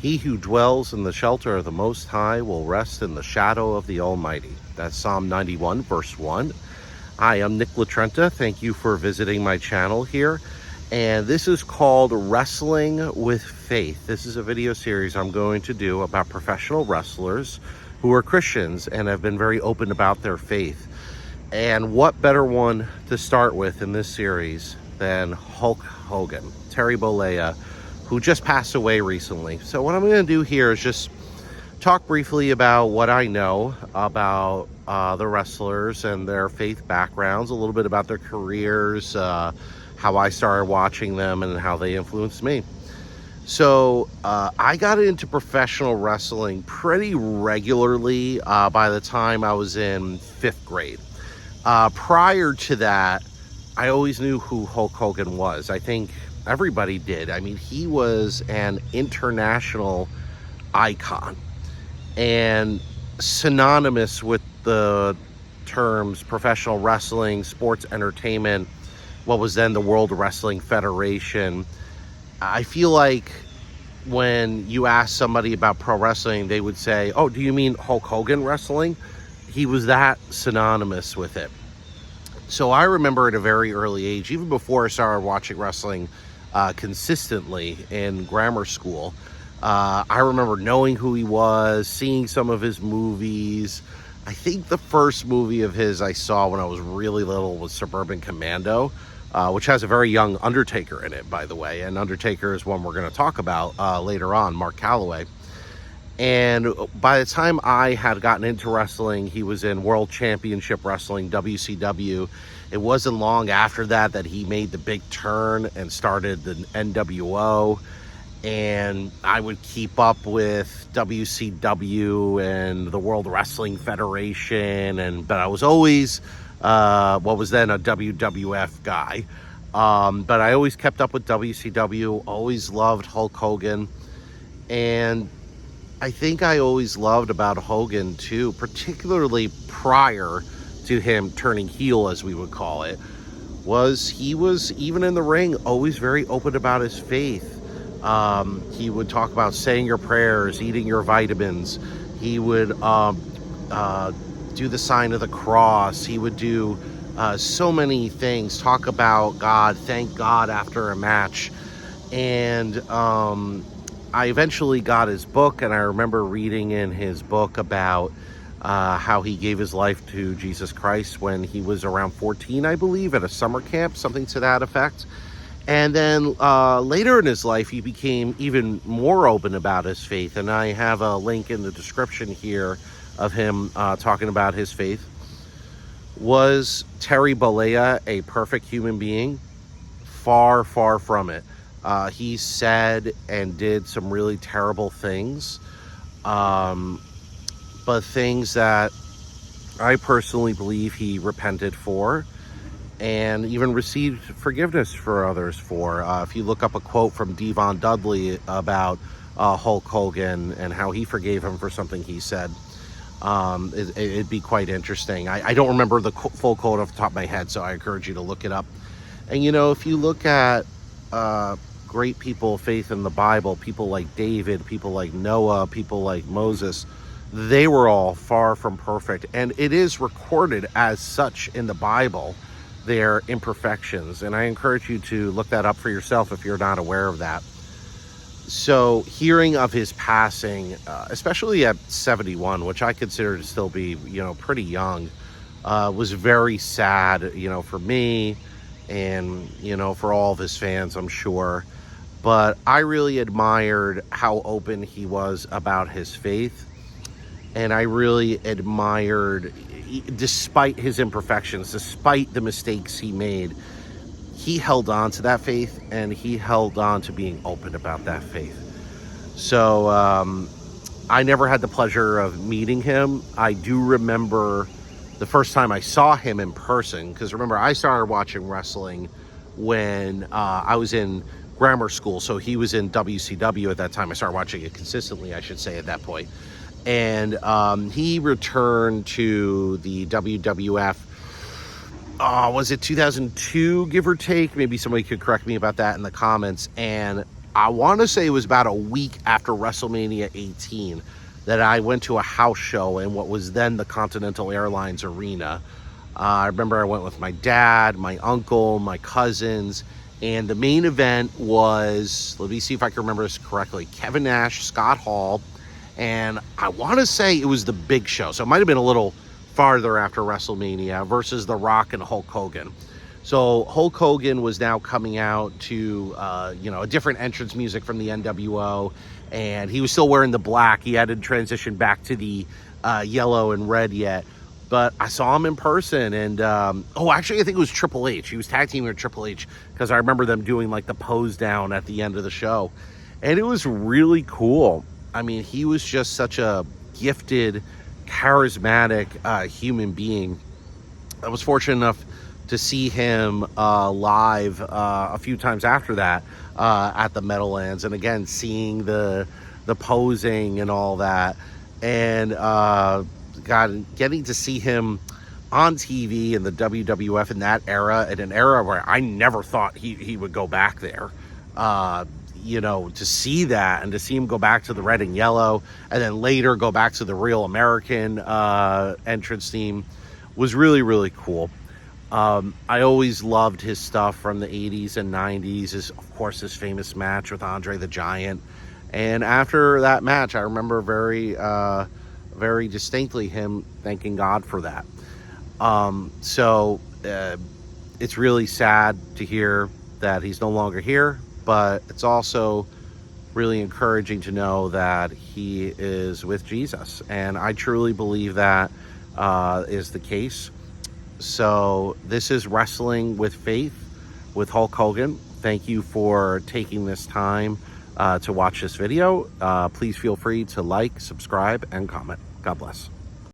He who dwells in the shelter of the Most High will rest in the shadow of the Almighty. That's Psalm 91, verse 1. Hi, I'm Nick Latrenta. Thank you for visiting my channel here. And this is called Wrestling with Faith. This is a video series I'm going to do about professional wrestlers who are Christians and have been very open about their faith. And what better one to start with in this series than Hulk Hogan, Terry Bollea, who just passed away recently. So what I'm going to do here is just talk briefly about what I know about the wrestlers and their faith backgrounds, a little bit about their careers, how I started watching them and how they influenced me. So I got into professional wrestling pretty regularly by the time I was in 5th grade. Prior to that, I always knew who Hulk Hogan was. I think everybody did. I mean, he was an international icon and synonymous with the terms professional wrestling, sports entertainment, what was then the World Wrestling Federation. I feel like when you ask somebody about pro wrestling, they would say, oh, do you mean Hulk Hogan wrestling? He was that synonymous with it. So I remember at a very early age, even before I started watching wrestling consistently in grammar school, I remember knowing who he was, seeing some of his movies. I think the first movie of his I saw when I was really little was Suburban Commando, which has a very young Undertaker in it, by the way. And Undertaker is one we're going to talk about later on, Mark Calloway. And by the time I had gotten into wrestling, he was in World Championship Wrestling, WCW. It wasn't long after that that he made the big turn and started the NWO. And I would keep up with WCW and the World Wrestling Federation. But I was always what was then a WWF guy. But I always kept up with WCW, always loved Hulk Hogan. And I think I always loved about Hogan too, particularly prior to him turning heel, as we would call it, was he was, even in the ring, always very open about his faith. He would talk about saying your prayers, eating your vitamins. He would do the sign of the cross. He would do so many things, talk about God, thank God after a match. And I eventually got his book, and I remember reading in his book about how he gave his life to Jesus Christ when he was around 14, I believe, at a summer camp, something to that effect. And then later in his life, he became even more open about his faith. And I have a link in the description here of him talking about his faith. Was Terry Bollea a perfect human being? Far, far from it. He said and did some really terrible things, but things that I personally believe he repented for and even received forgiveness for others for. If you look up a quote from Devon Dudley about Hulk Hogan and how he forgave him for something he said, it'd be quite interesting. I don't remember the full quote off the top of my head, so I encourage you to look it up. And, you know, if you look at great people of faith in the Bible, people like David, people like Noah, people like Moses, they were all far from perfect. And it is recorded as such in the Bible, their imperfections. And I encourage you to look that up for yourself if you're not aware of that. So hearing of his passing, especially at 71, which I consider to still be, you know, pretty young, was very sad, you know, for me and, you know, for all of his fans, I'm sure. But I really admired how open he was about his faith. And I really admired, despite his imperfections, despite the mistakes he made, he held on to that faith, and he held on to being open about that faith. So I never had the pleasure of meeting him. I do remember the first time I saw him in person, because remember, I started watching wrestling when I was in grammar school. So he was in WCW at that time. I started watching it consistently, I should say, at that point. And he returned to the WWF, was it 2002, give or take? Maybe somebody could correct me about that in the comments. And I want to say it was about a week after WrestleMania 18 that I went to a house show in what was then the Continental Airlines Arena. I remember I went with my dad, my uncle, my cousins, and the main event was, let me see if I can remember this correctly, Kevin Nash, Scott Hall, and I want to say it was the Big Show. So it might have been a little farther after WrestleMania versus The Rock and Hulk Hogan. So Hulk Hogan was now coming out to, a different entrance music from the NWO, and he was still wearing the black. He hadn't transitioned back to the yellow and red yet. But I saw him in person, and actually, I think it was Triple H. He was tag teaming with Triple H because I remember them doing like the pose down at the end of the show, and it was really cool. I mean, he was just such a gifted, charismatic human being. I was fortunate enough to see him live a few times after that at the Meadowlands, and again seeing the posing and all that, and getting to see him on TV in the WWF in that era, in an era where I never thought he would go back there. To see that and to see him go back to the red and yellow and then later go back to the Real American entrance theme was really, really cool. I always loved his stuff from the 80s and 90s, of course, his famous match with Andre the Giant. And after that match, I remember very distinctly him thanking God for that. It's really sad to hear that he's no longer here, but it's also really encouraging to know that he is with Jesus. And I truly believe that is the case. So this is Wrestling with Faith with Hulk Hogan. Thank you for taking this time to watch this video. Please feel free to like, subscribe, and comment. God bless.